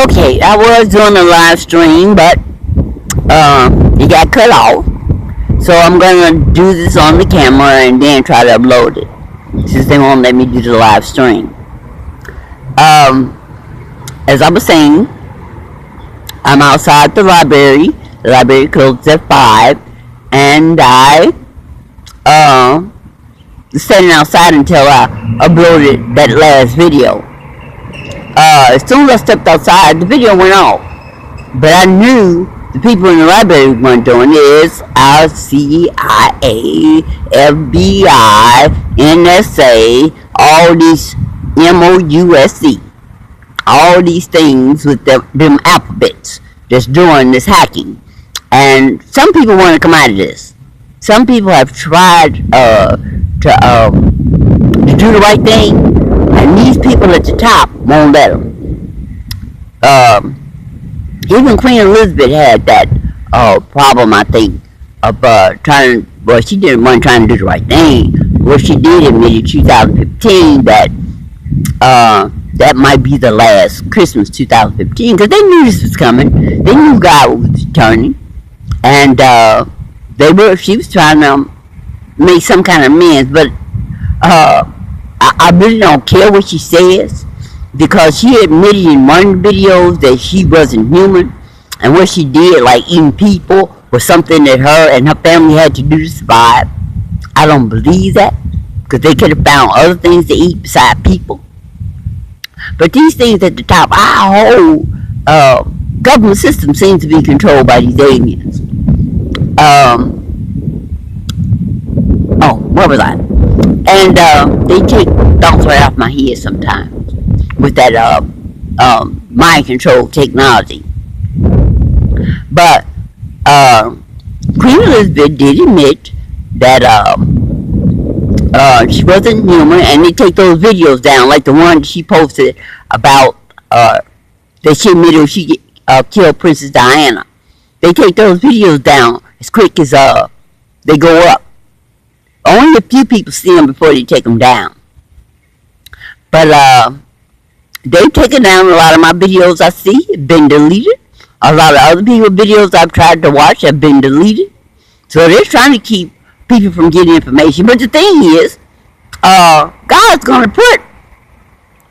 Okay, I was doing a live stream, but it got cut off. So I'm gonna do this on the camera and then try to upload it, since they won't let me do the live stream. As I was saying, I'm outside the library. The library closes at 5, and I was standing outside until I uploaded that last video. As soon as I stepped outside, the video went off. But I knew the people in the library weren't doing this. Our CIA, FBI, NSA, all these MOUSC, all these things with them alphabets that's doing this hacking. And some people want to come out of this. Some people have tried to do the right thing. And these people at the top won't let them. Even Queen Elizabeth had that problem, I think, of trying. Well, she wasn't trying to do the right thing. What she did in 2015 that that might be the last Christmas 2015, because they knew this was coming. They knew God was returning, and she was trying to make some kind of amends, but I really don't care what she says, because she admitted in one of the videos that she wasn't human, and what she did, like eating people, was something that her and her family had to do to survive. I don't believe that, because they could have found other things to eat beside people. But these things at the top, our whole government system seems to be controlled by these aliens. Where was I? And they take thoughts right off my head sometimes with that mind control technology. But Queen Elizabeth did admit that she wasn't human, and they take those videos down, like the one she posted about that she admitted she killed Princess Diana. They take those videos down as quick as they go up. Only a few people see them before they take them down. But they've taken down a lot of my videos I see, have been deleted. A lot of other people's videos I've tried to watch have been deleted. So they're trying to keep people from getting information. But the thing is, God's going to put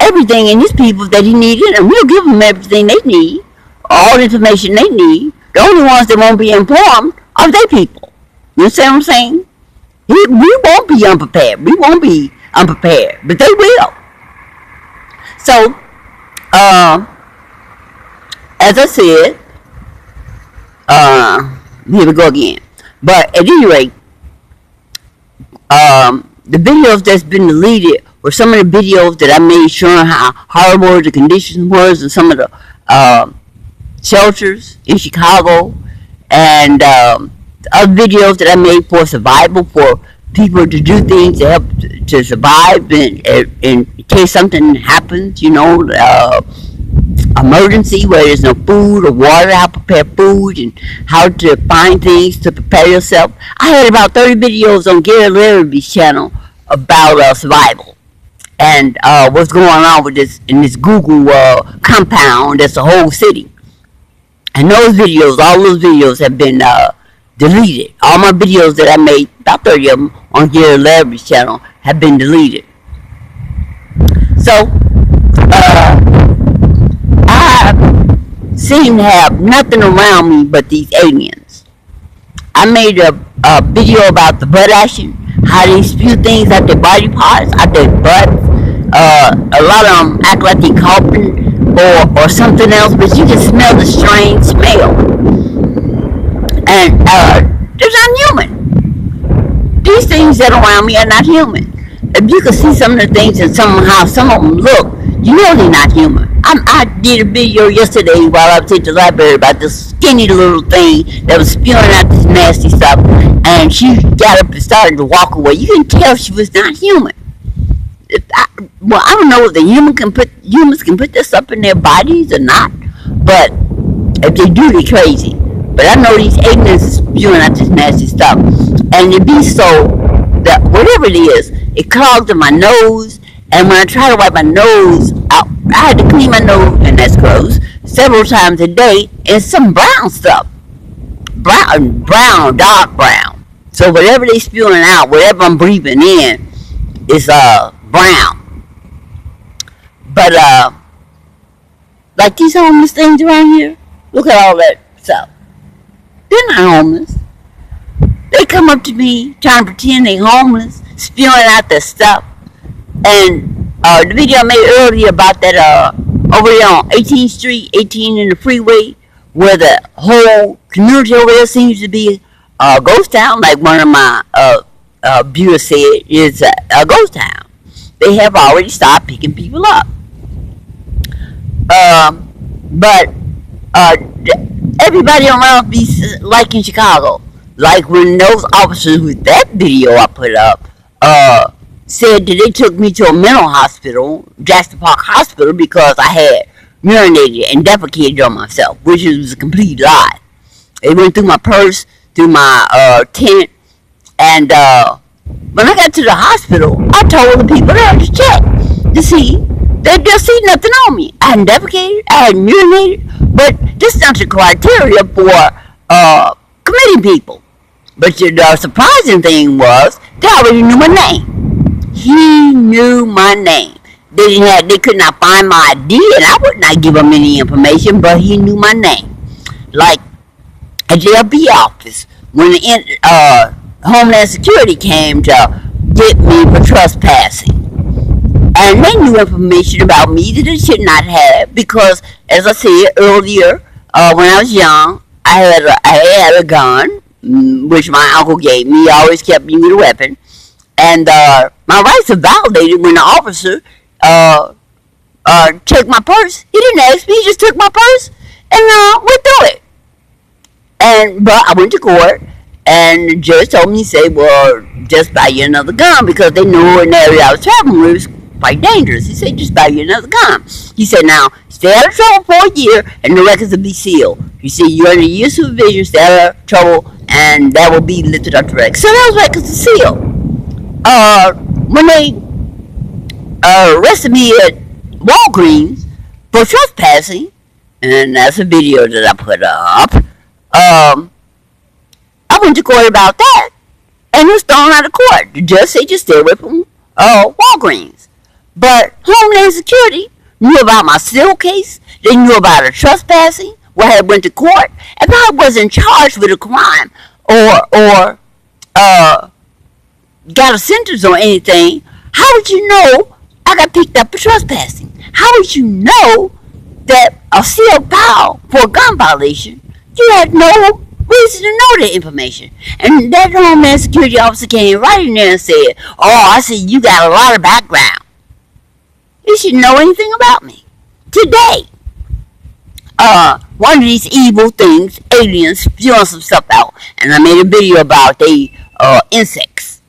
everything in his people that he needed, and we'll give them everything they need, all the information they need. The only ones that won't be informed are their people. You understand what I'm saying? We won't be unprepared. We won't be unprepared, but they will. So, as I said, here we go again. But at any rate, the videos that's been deleted were some of the videos that I made showing how horrible the conditions was in some of the shelters in Chicago, and other videos that I made for survival, for people to do things to help to survive in case something happens, emergency where there's no food or water, how to prepare food and how to find things to prepare yourself. I had about 30 videos on Gary Larrabee's channel about survival and what's going on with this in this Google compound that's a whole city. And all those videos have been deleted. All my videos that I made, about 30 of them, on Gary Larrabee's channel have been deleted. So, I seem to have nothing around me but these aliens. I made a video about the butt action, how they spew things out their body parts, out their butts. A lot of them act like they're coughing or something else, but you can smell the strange smell. And they're not human. These things that are around me are not human. If you can see some of the things and how some of them look, you know they're not human. I did a video yesterday while I was at the library about this skinny little thing that was spewing out this nasty stuff, and she got up and started to walk away. You can tell she was not human. I don't know if humans can put this up in their bodies or not, but if they do, they're crazy. But I know these aliens is spewing out this nasty stuff, and it be so that whatever it is, it clogged in my nose, and when I try to wipe my nose out, I had to clean my nose, and that's gross. several times a day, and some brown stuff. Brown, dark brown. So whatever they spewing out, whatever I'm breathing in, is brown. But like these homeless things around here, look at all that stuff. They're not homeless. They come up to me trying to pretend they homeless, spewing out their stuff. And the video I made earlier about that over there on 18th Street, 18 in the freeway, where the whole community over there seems to be a ghost town, like one of my viewers said, is a ghost town. They have already started picking people up. But everybody around be like in Chicago, like when those officers with that video I put up said that they took me to a mental hospital, Jackson Park Hospital, because I had urinated and defecated on myself, which was a complete lie. They went through my purse, through my tent, and when I got to the hospital, I told the people there to check to see. They just see nothing on me. I hadn't defecated, I hadn't urinated, but this is not the criteria for committing people. But the surprising thing was, they already knew my name. He knew my name. They could not find my ID, and I would not give him any information, but he knew my name. Like a JLB office, when the Homeland Security came to get me for trespassing. And they knew information about me that they should not have, because, as I said earlier, when I was young, I had a gun, which my uncle gave me. He always kept me with a weapon. And my rights are validated when the officer checked my purse. He didn't ask me, he just took my purse and went through it. But I went to court, and the judge told me, he said, well, just buy you another gun, because they knew in the area I was traveling with was quite dangerous. He said, just buy you another gun. He said, now, stay out of trouble for a year, and the records will be sealed. He said, you're under year's supervision, stay out of trouble, and that will be lifted up the records. So those records are sealed. When they arrested me at Walgreens for trespassing, and that's a video that I put up, I went to court about that, and was thrown out of court. The judge said, just stay away from Walgreens. But Homeland Security knew about my civil case. They knew about a trespassing, where I went to court. If I wasn't charged with a crime or got a sentence or anything, how would you know I got picked up for trespassing? How would you know that a sealed file for a gun violation? You had no reason to know that information. And that Homeland Security officer came right in there and said, oh, I see you got a lot of background. You shouldn't know anything about me. Today, one of these evil things, aliens, spewing some stuff out, and I made a video about they insects.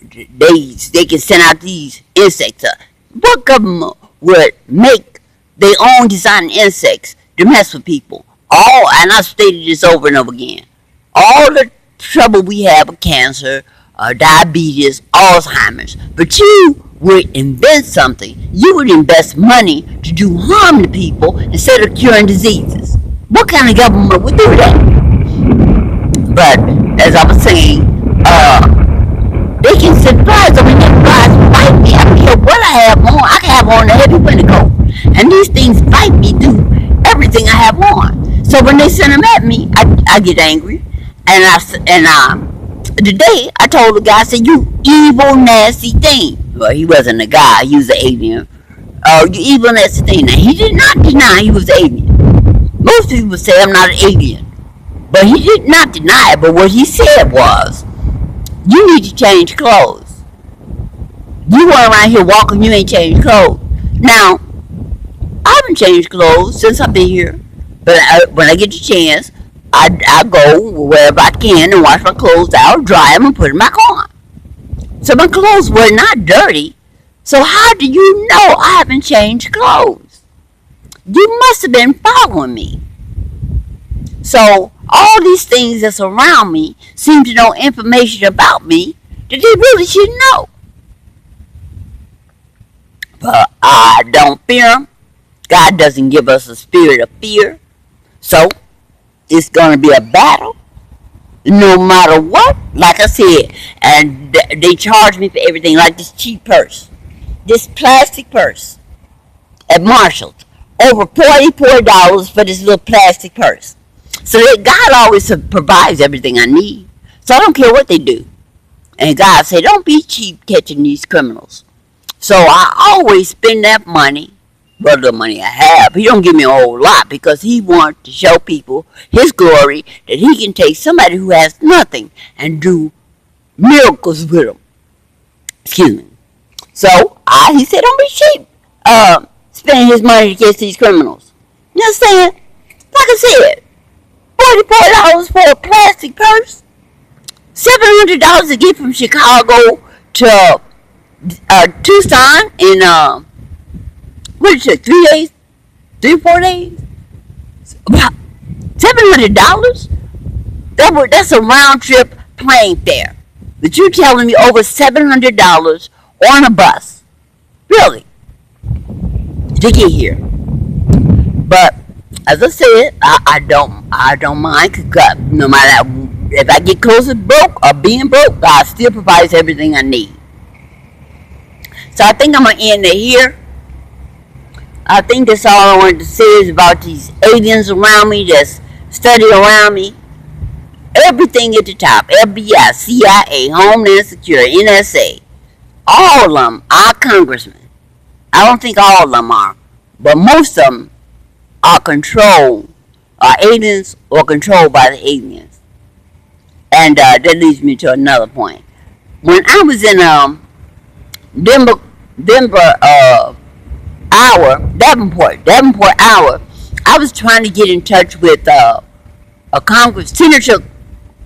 They can send out these insects. What government would make their own design insects to mess with people? And I've stated this over and over again. All the trouble we have with cancer, diabetes, Alzheimer's, but you would invent something. You would invest money to do harm to people instead of curing diseases. What kind of government would do that? But as I was saying, they can surprise them, and their flies bite me. I don't care what I have on. I can have on a heavy winter coat, and these things bite me through everything I have on. So when they send them at me, I get angry, today I told the guy, I said, you evil nasty thing. Well, he wasn't a guy, he was an alien. You evil nasty thing. Now, he did not deny he was an alien. Most people say I'm not an alien, but he did not deny it. But what he said was, you need to change clothes. You run around here walking, you ain't changed clothes. Now, I haven't changed clothes since I've been here, but when I get the chance, I go wherever I can and wash my clothes out, dry them, and put them back on. So my clothes were not dirty. So how do you know I haven't changed clothes? You must have been following me. So all these things that's around me seem to know information about me that they really shouldn't know. But I don't fear them, God doesn't give us a spirit of fear. So it's going to be a battle no matter what. Like I said, and they charge me for everything, like this cheap purse, this plastic purse at Marshall's, over $44 for this little plastic purse. So that God always provides everything I need. So I don't care what they do. And God said, don't be cheap catching these criminals. So I always spend that money, what little money I have. He don't give me a whole lot because he wants to show people his glory, that he can take somebody who has nothing and do miracles with them. Excuse me. So he said, don't be cheap spending his money to catch these criminals. You understand? Like I said, $44 for a plastic purse, $700 to get from Chicago to Tucson in what did it take, 4 days? About $700? That's a round trip plane fare. But you're telling me over $700 on a bus, really, to get here? But as I said, I don't mind, because no matter if I get close to broke or being broke, God still provides everything I need. So I think I'm going to end it here. I think that's all I wanted to say is about these aliens around me that's study around me. Everything at the top, FBI, CIA, Homeland Security, NSA, all of them are congressmen. I don't think all of them are, but most of them are aliens or controlled by the aliens. And that leads me to another point. When I was in Davenport hour, I was trying to get in touch with a Senator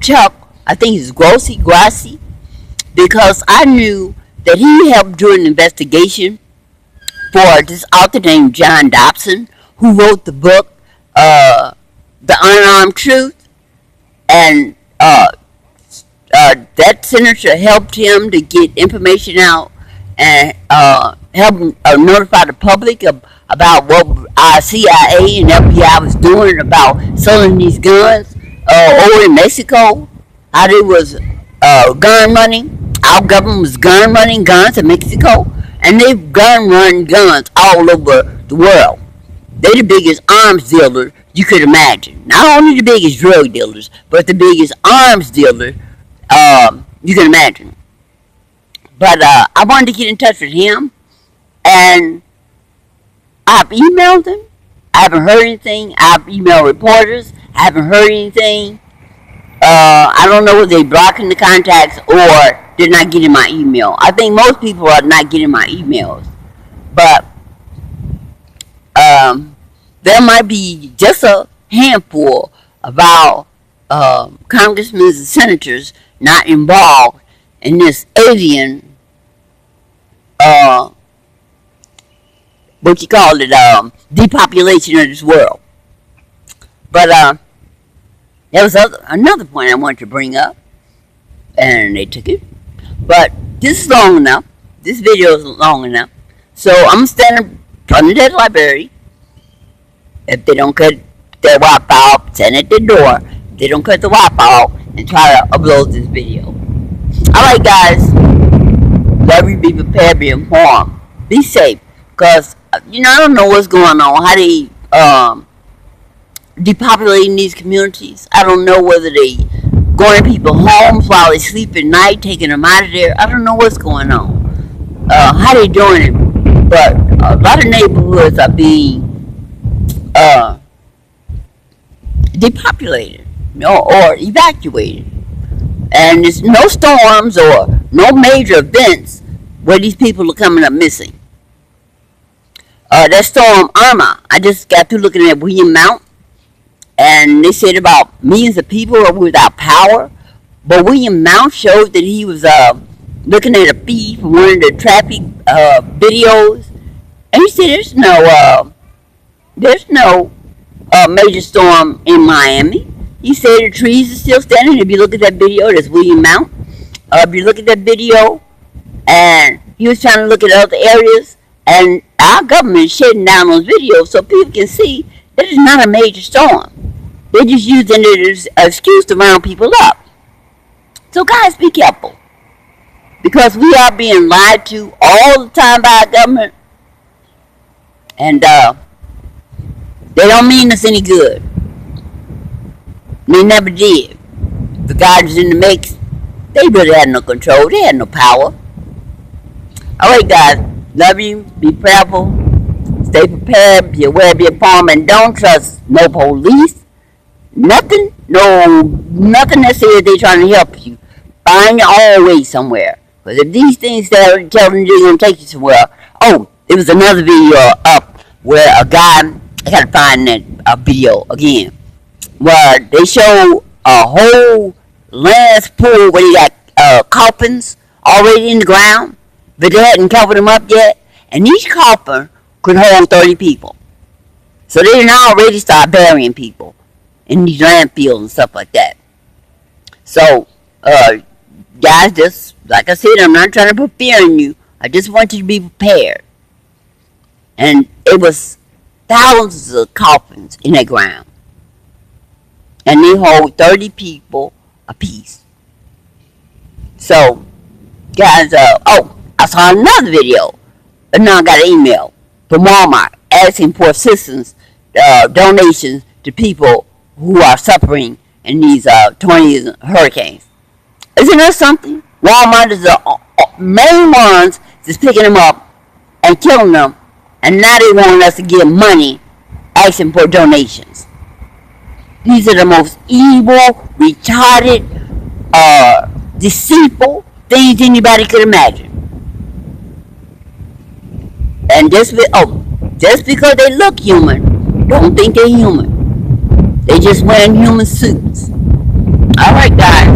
Chuck, I think it's Grassi, because I knew that he helped do an investigation for this author named John Dobson, who wrote the book, The Unarmed Truth, and that senator helped him to get information out and help notify the public about what our CIA and FBI was doing about selling these guns over in Mexico. How they was gun running. Our government was gun running guns to Mexico, and they've gun run guns all over the world. They're the biggest arms dealer you could imagine. Not only the biggest drug dealers, but the biggest arms dealer you can imagine. But I wanted to get in touch with him, and I've emailed him. I haven't heard anything. I've emailed reporters. I haven't heard anything. I don't know whether they're blocking the contacts or they're not getting my email. I think most people are not getting my emails. But there might be just a handful of our congressmen and senators not involved in this alien, depopulation of this world. But there was another point I wanted to bring up, and they took it. But this is long enough. This video is long enough. So I'm standing in front of that library. If they don't cut their Wi-Fi off, stand at the door. If they don't cut the Wi-Fi off, and try to upload this video. Alright guys, love you, be prepared, be informed, be safe, because I don't know what's going on, how they depopulating these communities. I don't know whether they going to people's homes while they sleep at night, taking them out of there. I don't know what's going on, how they doing it, but a lot of neighborhoods are being depopulated, or evacuated. And there's no storms or no major events where these people are coming up missing. That storm Irma, I just got through looking at William Mount, and they said about millions of people are without power. But William Mount showed that he was looking at a feed from one of the traffic videos, and he said there's no major storm in Miami. He said the trees are still standing. If you look at that video, that's William Mount. If you look at that video, and he was trying to look at other areas, and our government is shutting down those videos so people can see that it's not a major storm. They're just using it as an excuse to round people up. So guys, be careful. Because we are being lied to all the time by our government. And they don't mean us any good. They never did. The guys in the mix, they really had no control. They had no power. Alright guys, love you. Be prayerful. Stay prepared. Be aware of your farm. And don't trust no police. Nothing. Nothing that says they're trying to help you. Find your own way somewhere. Because if these things that tell them they're going to take you somewhere. Oh, there was another video up where a guy, I got to find that video again, where they show a whole last pool where you got coffins already in the ground, but they hadn't covered them up yet. And each coffin could hold 30 people. So they didn't already start burying people in these landfills and stuff like that. So, guys, just like I said, I'm not trying to put fear in you. I just want you to be prepared. And it was thousands of coffins in the ground. And they hold 30 people apiece. So, guys, I saw another video. And now I got an email from Walmart asking for assistance, donations to people who are suffering in these tornadoes and hurricanes. Isn't that something? Walmart is the main ones that's picking them up and killing them, and now they want us to give money asking for donations. These are the most evil, retarded, deceitful things anybody could imagine. And just because they look human, don't think they're human. They just wearing human suits. Alright guys.